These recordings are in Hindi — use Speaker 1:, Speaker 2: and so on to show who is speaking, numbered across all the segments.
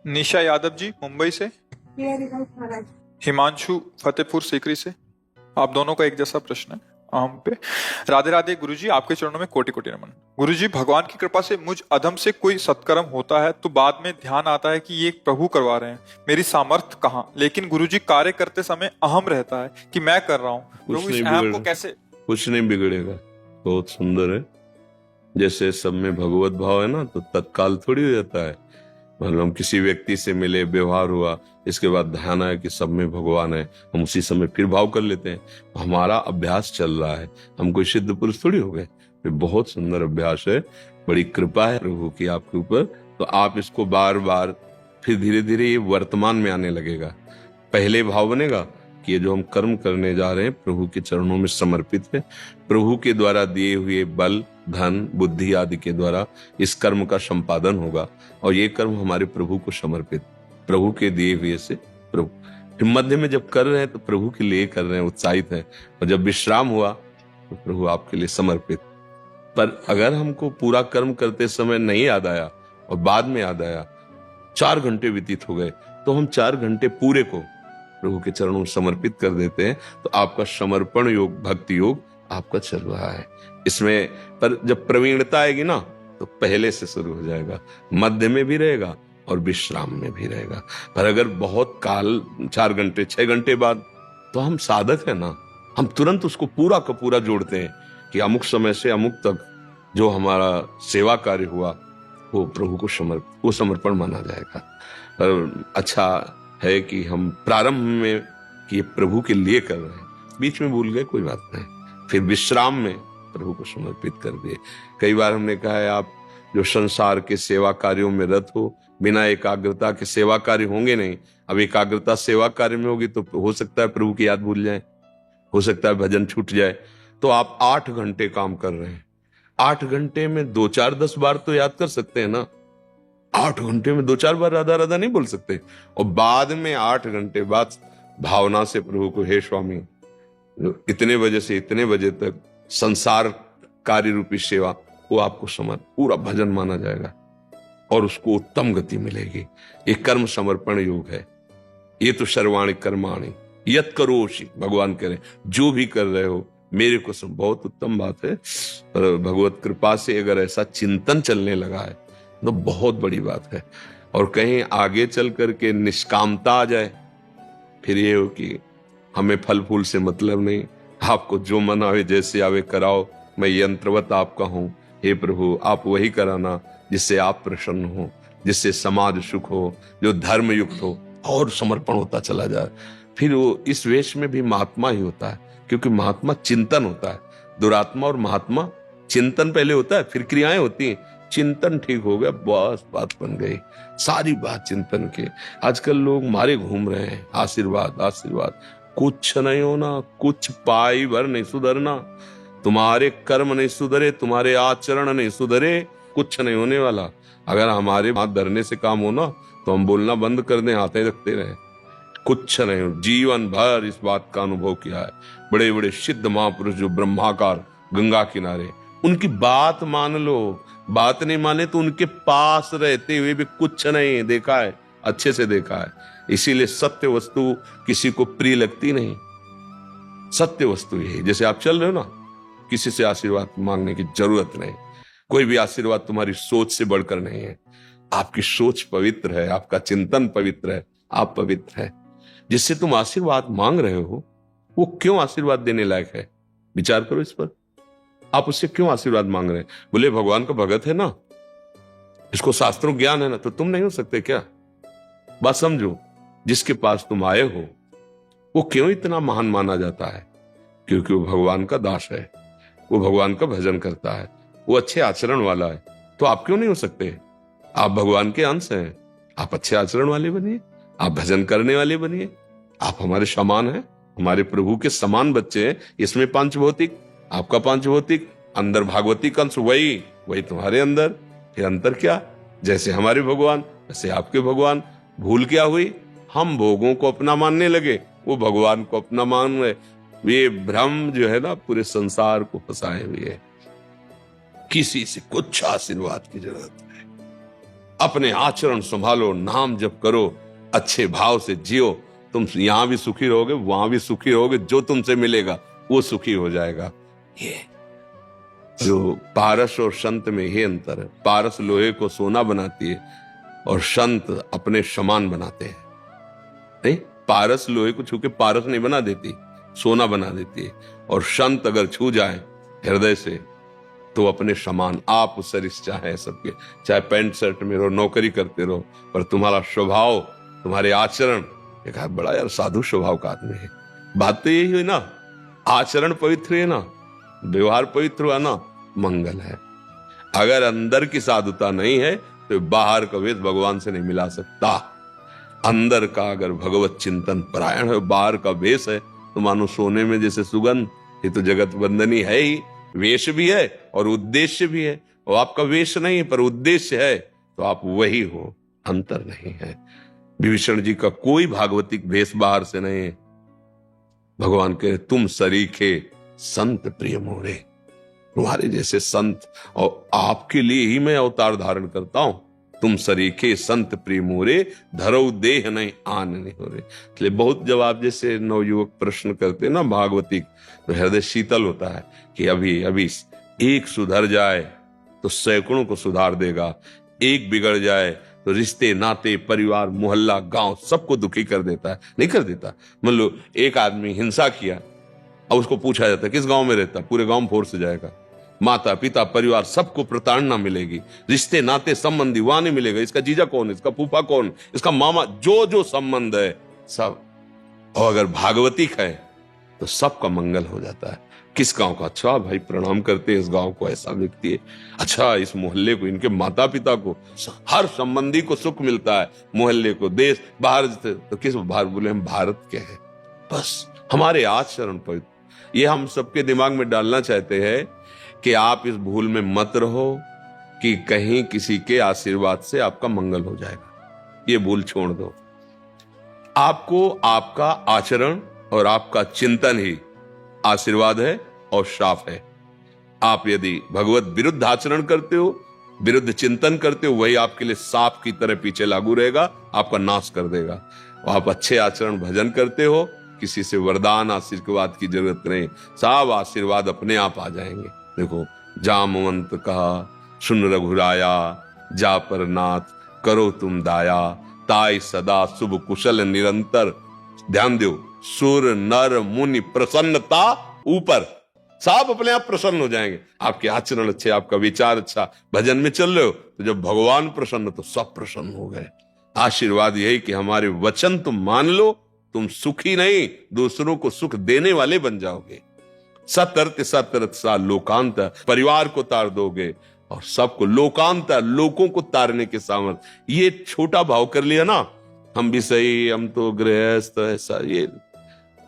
Speaker 1: निशा यादव जी मुंबई से। हिमांशु फतेहपुर सीकरी से। आप दोनों का एक जैसा प्रश्न है हम पे। राधे राधे गुरुजी, आपके चरणों में कोटि कोटि नमन। गुरुजी, भगवान की कृपा से मुझ अधम से कोई सत्कर्म होता है तो बाद में ध्यान आता है कि ये प्रभु करवा रहे हैं, मेरी सामर्थ्य कहाँ। लेकिन गुरुजी, कार्य करते समय अहम रहता है कि मैं कर रहा हूँ। प्रभु, इस अहम को कैसे?
Speaker 2: कुछ नहीं बिगड़ेगा, बहुत सुंदर है। जैसे सब में भगवत भाव है ना, तो तत्काल थोड़ी हो जाता है। मतलब हम किसी व्यक्ति से मिले, व्यवहार हुआ, इसके बाद ध्यान आया कि सब में भगवान है, हम उसी समय फिर भाव कर लेते हैं। हमारा अभ्यास चल रहा है, हम कोई सिद्ध पुरुष थोड़ी हो गए। ये बहुत सुंदर अभ्यास है, बड़ी कृपा है प्रभु की आपके ऊपर। तो आप इसको बार बार, फिर धीरे धीरे ये वर्तमान में आने लगेगा। पहले भाव बनेगा कि ये जो हम कर्म करने जा रहे हैं प्रभु के चरणों में समर्पित है, प्रभु के द्वारा दिए हुए बल, धन, बुद्धि आदि के द्वारा इस कर्म का संपादन होगा, और ये कर्म हमारे प्रभु को समर्पित, प्रभु के दिए हुए से प्रभु। फिर मध्य में जब कर रहे हैं तो प्रभु के लिए कर रहे हैं, उत्साहित हैं, और जब विश्राम हुआ तो प्रभु आपके लिए समर्पित। पर अगर हमको पूरा कर्म करते समय नहीं याद आया और बाद में याद आया, 4 घंटे व्यतीत हो गए, तो हम 4 घंटे पूरे को प्रभु के चरणों में समर्पित कर देते हैं, तो आपका समर्पण योग, भक्ति योग आपका चल रहा है इसमें। पर जब प्रवीणता आएगी ना, तो पहले से शुरू हो जाएगा, मध्य में भी रहेगा और विश्राम में भी रहेगा। पर अगर बहुत काल 4 घंटे 6 घंटे बाद, तो हम साधक है ना, हम तुरंत उसको पूरा का पूरा जोड़ते हैं कि अमुक समय से अमुक तक जो हमारा सेवा कार्य हुआ वो प्रभु को समर्पण माना जाएगा। पर अच्छा है कि हम प्रारंभ में कि ये प्रभु के लिए कर रहे हैं, बीच में भूल गए कोई बात नहीं, फिर विश्राम में प्रभु को समर्पित कर दिए। कई बार हमने कहा है, आप जो संसार के सेवा कार्यों में रत हो, बिना एकाग्रता के सेवा कार्य होंगे नहीं। अब एकाग्रता सेवा कार्य में होगी तो हो सकता है प्रभु की याद भूल जाए, हो सकता है भजन छूट जाए। तो आप 8 घंटे काम कर रहे हैं, 8 घंटे में 2 4 10 बार तो याद कर सकते हैं ना। 8 घंटे में 2 4 बार राधा राधा नहीं बोल सकते, और बाद में 8 घंटे बाद भावना से प्रभु को, हे स्वामी, इतने बजे से इतने बजे तक संसार कार्य रूपी सेवा, वो आपको पूरा भजन माना जाएगा और उसको उत्तम गति मिलेगी। ये कर्म समर्पण योग है। ये तो सर्वाणि कर्माणि यत करोषि, भगवान कह रहे जो भी कर रहे हो मेरे को सब, बहुत उत्तम बात है। पर भगवत कृपा से अगर ऐसा चिंतन चलने लगा है तो बहुत बड़ी बात है। और कहीं आगे चल करके निष्कामता आ जाए, फिर ये हो कि हमें फल फूल से मतलब नहीं, आपको जो मन आवे जैसे आवे कराओ, मैं यंत्रवत आपका हूं, हे प्रभु आप वही कराना जिससे आप प्रसन्न हो, जिससे समाज सुख हो, जो धर्म युक्त हो, और समर्पण होता चला जाए। फिर वो इस वेश में भी महात्मा ही होता है, क्योंकि महात्मा चिंतन होता है। दुरात्मा और महात्मा चिंतन पहले होता है, फिर क्रियाएं होती हैं। चिंतन ठीक हो गया, बस बात बन गई, सारी बात चिंतन के। आजकल लोग मारे घूम रहे हैं, आशीर्वाद आशीर्वाद, कुछ नहीं होना, कुछ पाई भर नहीं सुधरना, तुम्हारे कर्म नहीं सुधरे, तुम्हारे आचरण नहीं सुधरे, कुछ नहीं होने वाला। अगर हमारे हाथ धरने से काम होना तो हम बोलना बंद कर दें, हाथ रखते रहे, कुछ नहीं हो। जीवन भर इस बात का अनुभव किया है। बड़े बड़े सिद्ध महापुरुष जो ब्रह्माकार गंगा किनारे, उनकी बात मान लो, बात नहीं माने तो उनके पास रहते हुए भी कुछ नहीं देखा है, अच्छे से देखा है। इसीलिए सत्य वस्तु किसी को प्रिय लगती नहीं। सत्य वस्तु यही, जैसे आप चल रहे हो ना, किसी से आशीर्वाद मांगने की जरूरत नहीं। कोई भी आशीर्वाद तुम्हारी सोच से बढ़कर नहीं है। आपकी सोच पवित्र है, आपका चिंतन पवित्र है, आप पवित्र है। जिससे तुम आशीर्वाद मांग रहे हो वो क्यों आशीर्वाद देने लायक है, विचार करो इस पर। आप उससे क्यों आशीर्वाद मांग रहे हैं? बोले भगवान का भगत है ना, इसको शास्त्रों ज्ञान है ना, तो तुम नहीं हो सकते क्या? बात समझो। जिसके पास तुम आए हो वो क्यों इतना महान माना जाता है? क्योंकि वो भगवान का दास है, वो भगवान का भजन करता है, वो अच्छे आचरण वाला है। तो आप क्यों नहीं हो सकते? आप भगवान के अंश हैं, आप अच्छे आचरण वाले बनिए, आप भजन करने वाले बनिए। आप हमारे समान हैं, हमारे प्रभु के समान बच्चे हैं। इसमें पंचभौतिक, आपका पंचभौतिक, अंदर भागवतिक अंश वही तुम्हारे अंदर। फिर अंतर क्या? जैसे हमारे भगवान वैसे आपके भगवान। भूल क्या हुई? हम भोगों को अपना मानने लगे, वो भगवान को अपना मान रहे। ये भ्रम जो है ना, पूरे संसार को फंसाए हुए है। किसी से कुछ आशीर्वाद की जरूरत नहीं। अपने आचरण संभालो, नाम जप करो, अच्छे भाव से जियो। तुम यहां भी सुखी रहोगे, वहां भी सुखी रहोगे, जो तुमसे मिलेगा वो सुखी हो जाएगा। ये जो पारस और संत में ही अंतर है। पारस लोहे को सोना बनाती है और संत अपने समान बनाते हैं। नहीं, पारस लोहे को छू के पारस नहीं बना देती, सोना बना देती है। और संत अगर छू जाए हृदय से तो अपने समान आप सरिश्ता है सबके। चाहे पैंट शर्ट में रहो, नौकरी करते रहो, पर तुम्हारा स्वभाव, तुम्हारे आचरण, एक बड़ा यार साधु स्वभाव का आदमी है। बात तो यही हुई ना, आचरण पवित्र है ना, व्यवहार पवित्र हुआ ना, मंगल है। अगर अंदर की साधुता नहीं है तो बाहर का वेद भगवान से नहीं मिला सकता। अंदर का अगर भगवत चिंतन परायण है, बाहर का वेश है, तो मानो सोने में जैसे सुगंध। ये तो जगत बंदनी है ही, वेश भी है और उद्देश्य भी है। और आपका वेश नहीं है पर उद्देश्य है तो आप वही हो, अंतर नहीं है। विभीषण जी का कोई भागवतिक वेश बाहर से नहीं है। भगवान कहे तुम सरीखे संत प्रिय मोरे, तुम्हारे जैसे संत और आपके लिए ही मैं अवतार धारण करता हूं। तुम सरीखे संत प्रिय मोरे, धरो देह नहीं आन नहीं हो रहे। इसलिए बहुत जब आप जैसे नवयुवक प्रश्न करते ना भागवतिक, तो हृदय शीतल होता है कि अभी अभी एक सुधर जाए तो सैकड़ों को सुधार देगा, एक बिगड़ जाए तो रिश्ते नाते परिवार मोहल्ला गांव सबको दुखी कर देता है। नहीं कर देता? मान लो एक आदमी हिंसा किया और उसको पूछा जाता है किस गांव में रहता, पूरे गांव में फोर्स जाएगा। माता पिता परिवार सबको प्रताड़ना मिलेगी, रिश्ते नाते संबंधी वहां नहीं मिलेगा। इसका जीजा कौन है, इसका फूफा कौन, इसका मामा, जो जो संबंध है सब। और अगर भागवतिक है तो सबका मंगल हो जाता है। किस गांव का, अच्छा भाई प्रणाम करते हैं इस गांव को, ऐसा व्यक्ति है। अच्छा इस मोहल्ले को, इनके माता पिता को, हर संबंधी को सुख मिलता है। मोहल्ले को, देश, बाहर तो किस बाहर बोले हम भारत के हैं। बस हमारे आचरण पर ये हम सबके दिमाग में डालना चाहते हैं कि आप इस भूल में मत रहो कि कहीं किसी के आशीर्वाद से आपका मंगल हो जाएगा। ये भूल छोड़ दो। आपको आपका आचरण और आपका चिंतन ही आशीर्वाद है और श्राप है। आप यदि भगवत विरुद्ध आचरण करते हो, विरुद्ध चिंतन करते हो, वही आपके लिए सांप की तरह पीछे लागू रहेगा, आपका नाश कर देगा। और आप अच्छे आचरण भजन करते हो, किसी से वरदान आशीर्वाद की जरूरत नहीं, सब आशीर्वाद अपने आप आ जाएंगे। देखो जामवंत कहा सुन रघुराया, जा पर नाथ करो तुम दाया, ताई सदा शुभ कुशल निरंतर। ध्यान दो, सुर नर मुनि प्रसन्नता ऊपर, सब अपने आप प्रसन्न हो जाएंगे। आपके आचरण अच्छे, आपका विचार अच्छा, भजन में चल रहे हो तो जब भगवान प्रसन्न तो सब प्रसन्न हो गए। आशीर्वाद यही कि हमारे वचन तुम मान लो, तुम सुखी नहीं दूसरों को सुख देने वाले बन जाओगे। सतर्थ सतर्थ सा लोकांत, परिवार को तार दोगे और सबको लोकांत, लोगों को तारने के सामर्थ्य। ये छोटा भाव कर लिया ना, हम भी सही, हम तो गृहस्थ, ऐसा ये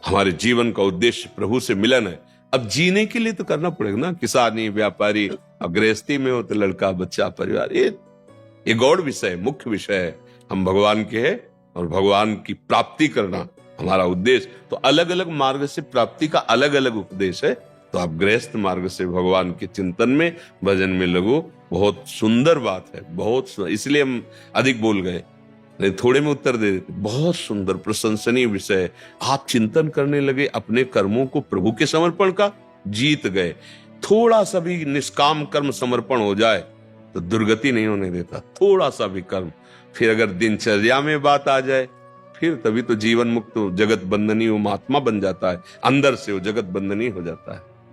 Speaker 2: हमारे जीवन का उद्देश्य प्रभु से मिलन है। अब जीने के लिए तो करना पड़ेगा ना, किसानी व्यापारी, अब गृहस्थी में हो तो लड़का बच्चा परिवार, ये गौड़ विषय, मुख्य विषय है। हम भगवान के हैं और भगवान की प्राप्ति करना हमारा उद्देश्य। तो अलग अलग मार्ग से प्राप्ति का अलग अलग उपदेश है। तो आप गृहस्थ मार्ग से भगवान के चिंतन में, भजन में लगो। बहुत सुंदर बात है, बहुत इसलिए हम अधिक बोल गए, नहीं थोड़े में उत्तर दे देते। बहुत सुंदर प्रशंसनीय विषय। आप चिंतन करने लगे अपने कर्मों को प्रभु के समर्पण का, जीत गए। थोड़ा सा भी निष्काम कर्म समर्पण हो जाए तो दुर्गति नहीं होने देता, थोड़ा सा भी कर्म। फिर अगर दिनचर्या में बात आ जाए फिर तभी तो जीवन मुक्त जगत बंधनी वो महात्मा बन जाता है, अंदर से वो जगत बंधनी हो जाता है।